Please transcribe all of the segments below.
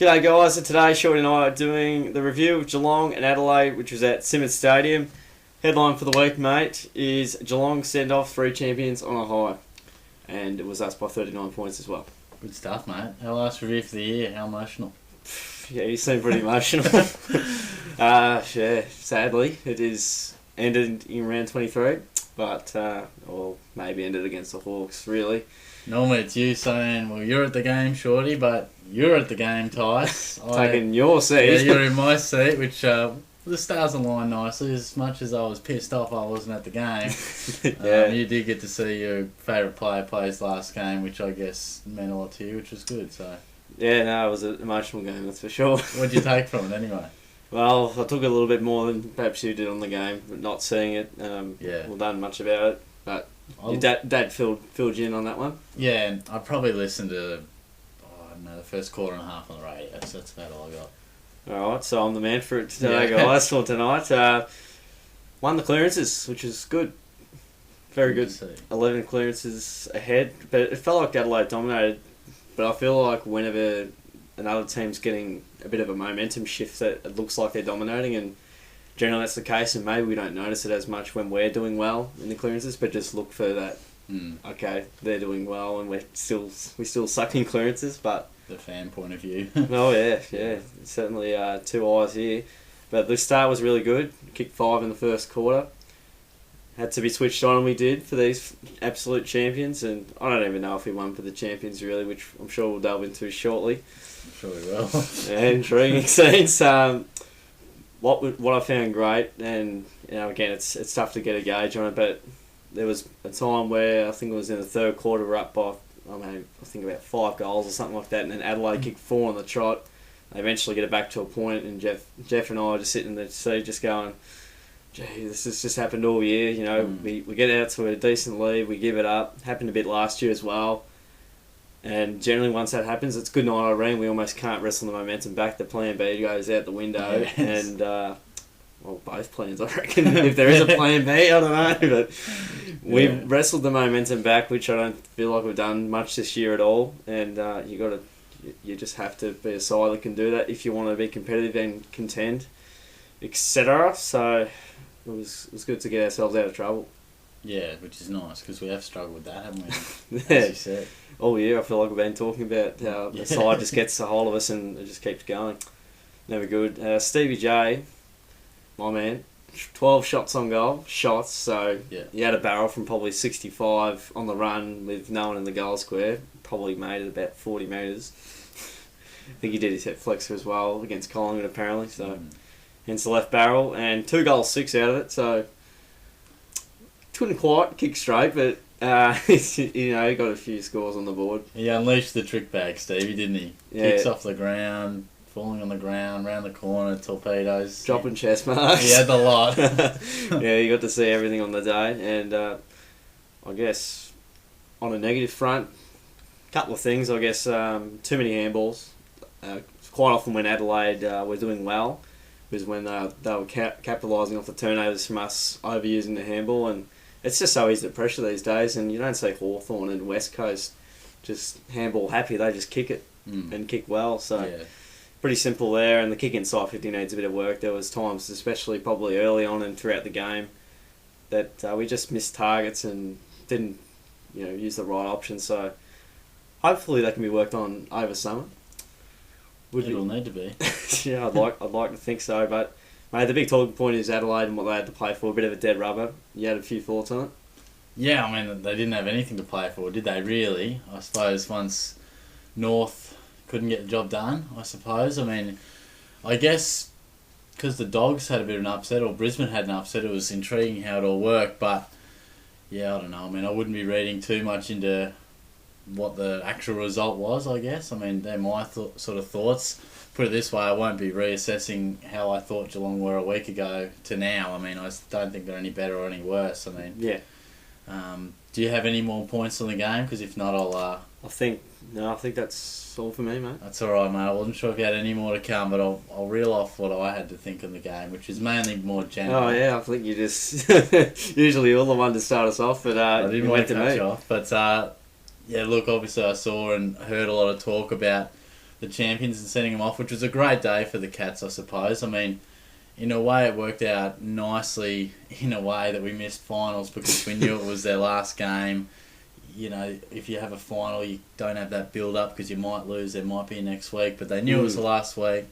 G'day guys, and today Shorty and I are doing the review of Geelong and Adelaide, which was at Simonds Stadium. Headline for the week, mate, is Geelong send off 3 champions on a high. And it was us by 39 points as well. Good stuff, mate. Our last review for the year, how emotional? Yeah, you seem pretty emotional. Sadly, it is ended in round 23, but, or maybe ended against the Hawks, really. Normally it's you saying, well, you're at the game, Shorty, but you're at the game, Tice. Taking your seat. Yeah, you're in my seat, which the stars aligned nicely. As much as I was pissed off I wasn't at the game, Yeah. You did get to see your favourite player play his last game, which I guess meant a lot to you, which was good. So, Yeah, no, it was an emotional game, that's for sure. what did you take from it anyway? Well, I took a little bit more than perhaps you did on the game, but not seeing it. Well, done much about it, but your dad filled you in on that one. Yeah, and I probably listened to the first quarter and a half on the radio, so that's about all I got. Alright, so I'm the man for it today, guys, for tonight. Won the clearances, which is good. Very good. 11 clearances ahead, but it felt like Adelaide dominated. But I feel like whenever another team's getting a bit of a momentum shift, that it looks like they're dominating, and generally that's the case, and maybe we don't notice it as much when we're doing well in the clearances, but just look for that. Okay, they're doing well, and we still suck in clearances, but the fan point of view. Oh yeah, certainly 2 eyes here. But the start was really good. Kicked 5 in the first quarter. Had to be switched on, and we did for these absolute champions. And I don't even know if we won for the champions really, which I'm sure we'll delve into shortly. I'm sure we will. Intriguing scenes. What I found great, and again, it's tough to get a gauge on it, but there was a time where I think it was in the third quarter, we're up by I think about 5 goals or something like that, and then Adelaide kicked 4 on the trot. They eventually get it back to a point, and Jeff and I are just sitting in the seat just going, gee, this has just happened all year. We get out to a decent lead, we give it up. Happened a bit last year as well. And generally once that happens, it's good night, Irene. We almost can't wrestle the momentum back. The plan B goes out the window. Yes. And, both plans, I reckon. If there is a plan B, I don't know. But we've wrestled the momentum back, which I don't feel like we've done much this year at all. And you just have to be a side that can do that if you want to be competitive and contend, etc. So it was good to get ourselves out of trouble. Yeah, which is nice, because we have struggled with that, haven't we? Yeah. As you said. All year I feel like we've been talking about how the side just gets a hold of us and it just keeps going. Never good. Stevie J, my man, 12 shots on goal. So he had a barrel from probably 65 on the run with no one in the goal square. Probably made it about 40 metres. I think he did his hip flexor as well against Collingwood apparently. So hence the left barrel, and 2 goals, 6 out of it. So couldn't quite kick straight, but he got a few scores on the board. He unleashed the trick bag, Stevie, didn't he? Yeah. Kicks off the ground, falling on the ground, round the corner, torpedoes. Dropping chest marks. He had the lot. Yeah, you got to see everything on the day. And I guess on a negative front, a couple of things. I guess too many handballs. Quite often when Adelaide were doing well was when they were capitalising off the turnovers from us overusing the handball. And it's just so easy to pressure these days, and you don't see Hawthorn and West Coast just handball happy. They just kick it and kick well. So pretty simple there. And the kick inside 50 needs a bit of work. There was times, especially probably early on and throughout the game, that we just missed targets and didn't use the right option. So hopefully that can be worked on over summer. It'll need to be. Yeah, I'd like to think so, but mate, the big talking point is Adelaide and what they had to play for. A bit of a dead rubber. You had a few thoughts on it? Yeah, I mean, they didn't have anything to play for, did they, really? I suppose once North couldn't get the job done, I suppose. I mean, I guess because the Dogs had a bit of an upset, or Brisbane had an upset, it was intriguing how it all worked, but yeah, I don't know. I mean, I wouldn't be reading too much into what the actual result was, I guess. I mean, they're my sort of thoughts. Put it this way, I won't be reassessing how I thought Geelong were a week ago to now. I mean, I don't think they're any better or any worse. I mean, do you have any more points on the game? Because if not, I think that's all for me, mate. That's all right, mate. I wasn't sure if you had any more to come, but I'll reel off what I had to think of the game, which is mainly more general. Oh yeah, I think you just usually you're the one to start us off, but I didn't want to cut me you off. But yeah, look, obviously I saw and heard a lot of talk about the champions and sending them off, which was a great day for the Cats, I suppose. I mean, in a way, it worked out nicely in a way that we missed finals because we knew it was their last game. You know, if you have a final, you don't have that build-up because you might lose. There might be next week, but they knew it was the last week.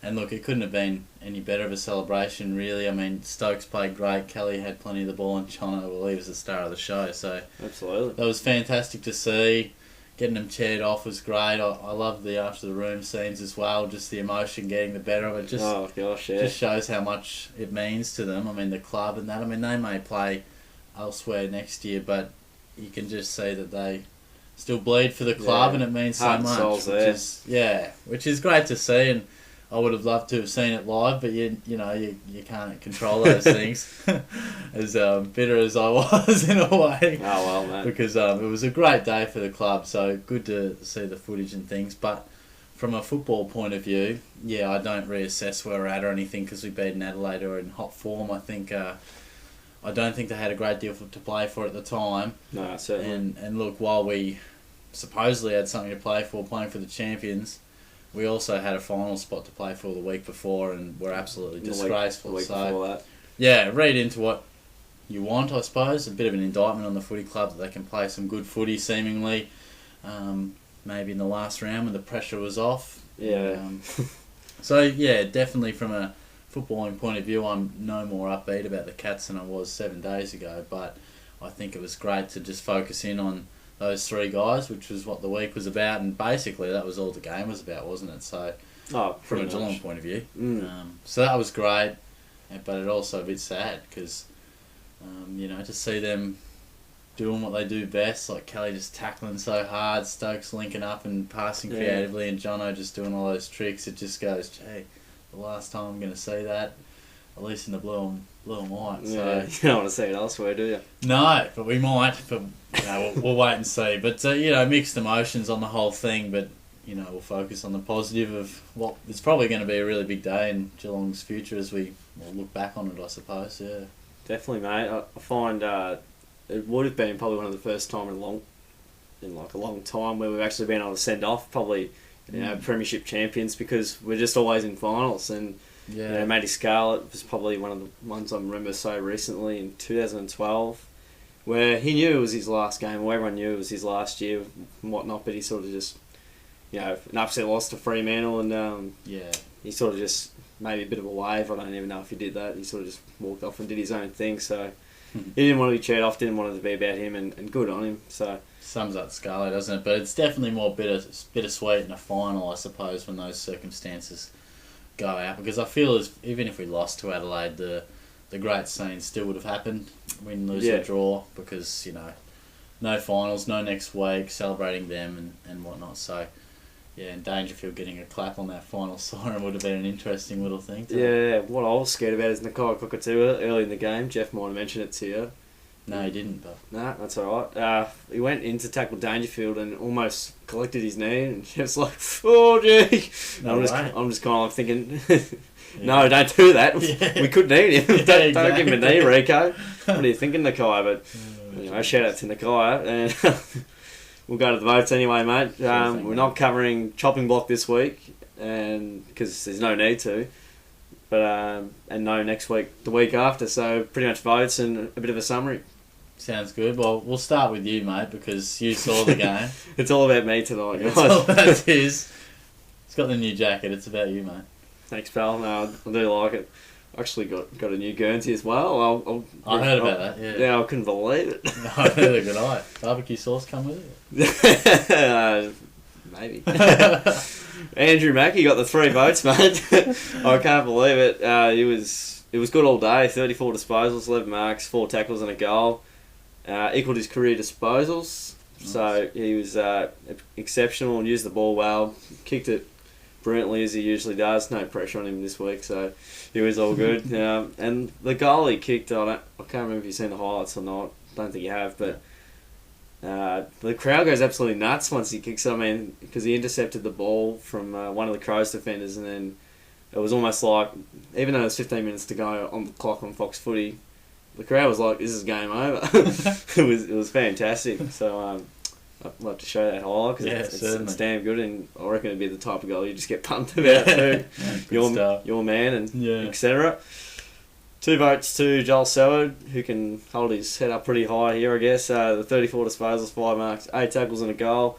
And look, it couldn't have been any better of a celebration, really. I mean, Stokes played great. Kelly had plenty of the ball, and Chono, well, he was the star of the show. So absolutely, that was fantastic to see. Getting them chaired off was great. I loved the after the room scenes as well. Just the emotion getting the better of it. Just shows how much it means to them. I mean, the club and that. I mean, they may play elsewhere next year, but you can just see that they still bleed for the club, and it means so much. Which is great to see. And I would have loved to have seen it live, but you can't control those things. As bitter as I was in a way. Oh well, man. Because it was a great day for the club, so good to see the footage and things. But from a football point of view, I don't reassess where we're at or anything because we beat Adelaide or in hot form. I think I don't think they had a great deal to play for at the time. No, certainly. And look, while we supposedly had something to play for, playing for the champions, we also had a final spot to play for the week before, and we're absolutely disgraceful. The week before that. Yeah, read into what you want, I suppose. A bit of an indictment on the footy club that they can play some good footy, seemingly. Maybe in the last round when the pressure was off. Yeah. Definitely from a footballing point of view, I'm no more upbeat about the Cats than I was 7 days ago. But I think it was great to just focus in on those three guys, which was what the week was about, and basically that was all the game was about, wasn't it? So, from a Geelong point of view, so that was great, but it also a bit sad because, to see them doing what they do best, like Kelly just tackling so hard, Stokes linking up and passing creatively, and Jono just doing all those tricks. It just goes, gee, the last time I'm going to see that, at least in the blue and white. So you don't want to see it elsewhere, do you? No, but we might. But we'll wait and see. But mixed emotions on the whole thing. But we'll focus on the positive of what it's probably going to be a really big day in Geelong's future as we look back on it, I suppose. Yeah, definitely, mate. I find it would have been probably one of the first time in a long time where we've actually been able to send off probably premiership champions because we're just always in finals. And Matty Scarlett was probably one of the ones I remember so recently in 2012 where he knew it was his last game, or everyone knew it was his last year and whatnot, but he sort of just an upset loss to Fremantle, and he sort of just made a bit of a wave. I don't even know if he did that. He sort of just walked off and did his own thing, so he didn't want to be cheered off, didn't want it to be about him, and good on him. So sums up Scarlett, doesn't it? But it's definitely more bittersweet in a final, I suppose, when those circumstances go out, because I feel as even if we lost to Adelaide, the great scene still would have happened, win, lose or draw, because no finals, no next week, celebrating them and whatnot. So and Dangerfield getting a clap on that final siren would have been an interesting little thing. What I was scared about is Nakai Cockatoo early in the game. Jeff might have mentioned it to you. No, he didn't. But no, that's all right. He went in to tackle Dangerfield and almost collected his knee, and Jeff's like, "Oh, gee!" I'm just kind of thinking, "No, don't do that. We could need him. Don't give him a knee, Rico." What are you thinking, Nakai? But shout out to Nakai, and we'll go to the votes anyway, mate. We're not covering chopping block this week, and because there's no need to. But and no next week, the week after. So pretty much votes and a bit of a summary. Sounds good. Well, we'll start with you, mate, because you saw the game. It's all about me tonight, guys. It's all about his. He's got the new jacket. It's about you, mate. Thanks, pal. No, I do like it. I actually got a new Guernsey as well. I heard about that, Yeah, I couldn't believe it. No, neither could I. Barbecue sauce come with it? Maybe. Andrew Mackey got the 3 votes, mate. I can't believe it. It was good all day. 34 disposals, 11 marks, 4 tackles and a goal. Equalled his career disposals. Nice. So he was exceptional and used the ball well. Kicked it brilliantly as he usually does. No pressure on him this week, so he was all good. And the goal he kicked, I can't remember if you've seen the highlights or not. Don't think you have, but the crowd goes absolutely nuts once he kicks it. I mean, because he intercepted the ball from one of the Crows defenders, and then it was almost like, even though there was 15 minutes to go on the clock on Fox Footy, the crowd was like, "This is game over." It was fantastic. So I'd love to show that highlight because it's damn good, and I reckon it'd be the type of goal you just get pumped about too. Your man and etc. 2 votes to Joel Seward, who can hold his head up pretty high here, I guess. The 34 disposals, 5 marks, 8 tackles and a goal.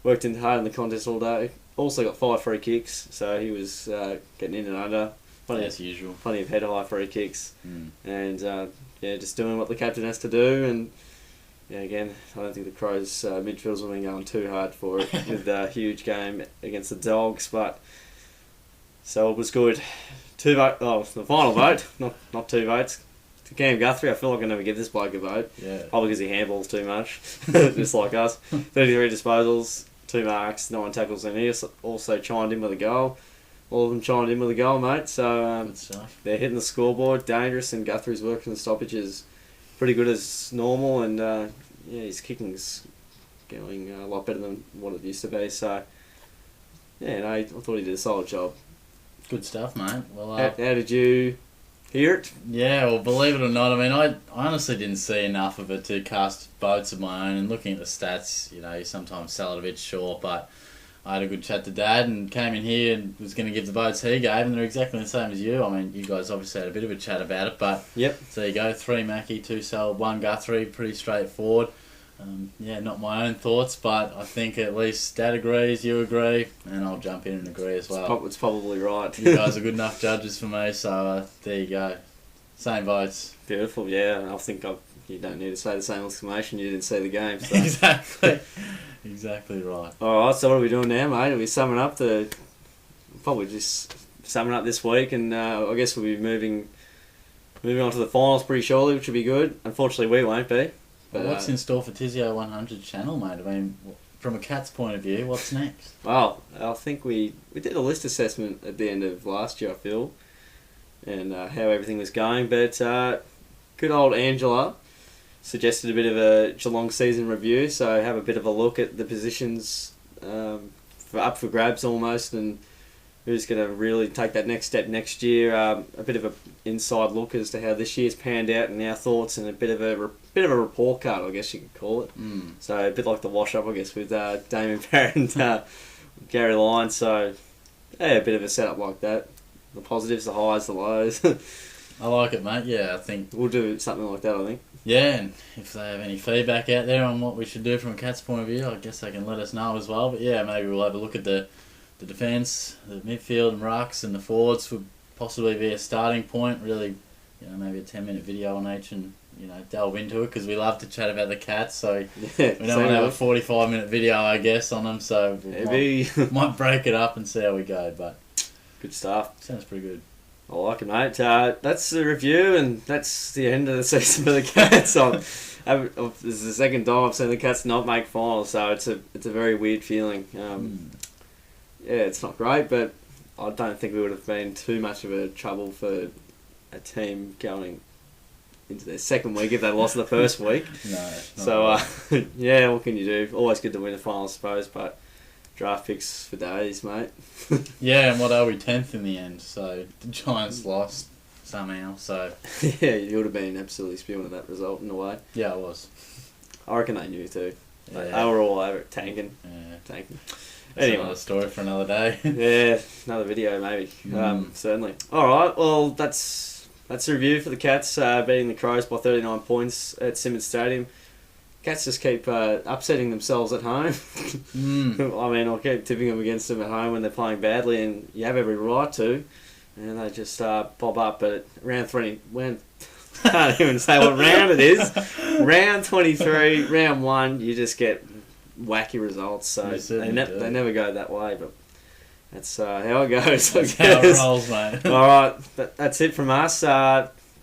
Worked in hard in the contest all day. Also got 5 free kicks, so he was getting in and under. As usual. Plenty of head-high free kicks. And, just doing what the captain has to do. And, again, I don't think the Crows midfielders will be going too hard for it with a huge game against the Dogs. But, so it was good. 2 vote. Oh, the final vote, not 2 votes. To Cam Guthrie, I feel like I never give this bloke a vote. Yeah. Probably because he handballs too much, just like us. 33 disposals, 2 marks, 9 tackles, and he also chimed in with a goal. All of them chimed in with a goal, mate. So they're hitting the scoreboard, dangerous, and Guthrie's working the stoppages pretty good as normal, and his kicking's going a lot better than what it used to be. So I thought he did a solid job. Good stuff, mate. Well, how did you hear it? Yeah, well, believe it or not, I mean, I honestly didn't see enough of it to cast votes of my own. And looking at the stats, you sometimes sell it a bit short. But I had a good chat to Dad and came in here and was going to give the votes he gave, and they're exactly the same as you. I mean, you guys obviously had a bit of a chat about it, but yep. So there you go: 3 Mackie, 2 Sal, 1 Guthrie. Pretty straightforward. Not my own thoughts, but I think at least Dad agrees, you agree, and I'll jump in and agree as well. It's probably right. You guys are good enough judges for me, so there you go. Same votes. Beautiful, yeah. I think you don't need to say the same exclamation, you didn't see the game. So. Exactly right. Alright, so what are we doing now, mate? Are we summing up probably just summing up this week, and I guess we'll be moving on to the finals pretty shortly, which will be good. Unfortunately, we won't be. But, what's in store for Tizio 100 channel, mate? I mean, from a Cat's point of view, what's next? Well, I think we did a list assessment at the end of last year, I feel, and how everything was going. But good old Angela suggested a bit of a Geelong season review, so have a bit of a look at the positions up for grabs almost, and who's going to really take that next step next year. A bit of an inside look as to how this year's panned out and our thoughts, and a bit of a report card, I guess you could call it. So a bit like the wash up, I guess, with Damien Barrett and Gary Lyons. So a bit of a setup like that. The positives, the highs, the lows. I like it, mate. Yeah, I think we'll do something like that, I think. Yeah, and if they have any feedback out there on what we should do from a Cat's point of view, I guess they can let us know as well. But yeah, maybe we'll have a look at the defence, the midfield and rucks, and the forwards would possibly be a starting point. Really, maybe a 10-minute video on each, and delve into it, because we love to chat about the Cats. So we don't want to have a 45-minute video, I guess, on them. So we might break it up and see how we go. But good stuff. Sounds pretty good. I like it, mate. That's the review, and that's the end of the season for the Cats. This is the second time I've seen the Cats not make finals, so it's a very weird feeling. It's not great, but I don't think we would have been too much of a trouble for a team going into their second week if they lost the first week. No. So, what can you do? Always good to win a final, I suppose, but draft picks for days, mate. Yeah, and what are we, 10th in the end? So the Giants lost somehow. So you would have been absolutely spewing at that result in a way. Yeah, I was. I reckon they knew too. Yeah. They were all over it, tanking. Yeah. Tanking. That's another story for another day. Yeah, another video maybe. Certainly. All right. Well, that's the review for the Cats beating the Crows by 39 points at Simonds Stadium. Cats just keep upsetting themselves at home. I mean, I'll keep tipping them against them at home when they're playing badly, and you have every right to. And they just bob up. But round 20, I can't even say what round it is. Round 23, round 1, you just get wacky results. So they never go that way, but that's how it goes. That's how it rolls, mate. All right, that's it from us.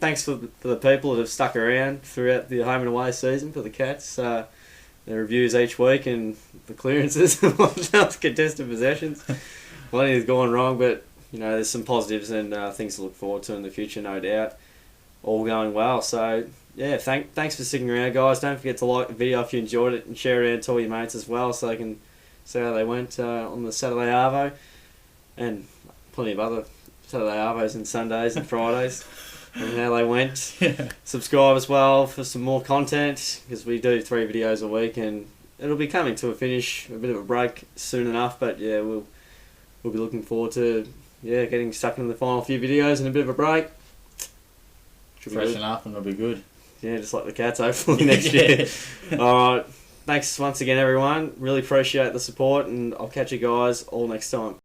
Thanks for the people that have stuck around throughout the home and away season for the Cats. The reviews each week and the clearances, contested possessions. Plenty has gone wrong, but there's some positives and things to look forward to in the future, no doubt. All going well. So yeah, thanks for sticking around, guys. Don't forget to like the video if you enjoyed it, and share it around to all your mates as well, so they can see how they went on the Saturday Arvo, and plenty of other Saturday Arvos and Sundays and Fridays. And how they went. Yeah. Subscribe as well for some more content, because we do 3 videos a week, and it'll be coming to a finish, a bit of a break soon enough. But yeah, we'll be looking forward to getting stuck into the final few videos and a bit of a break. Freshen up and it'll be good. Yeah, just like the Cats, hopefully next year. All right. Thanks once again, everyone. Really appreciate the support, and I'll catch you guys all next time.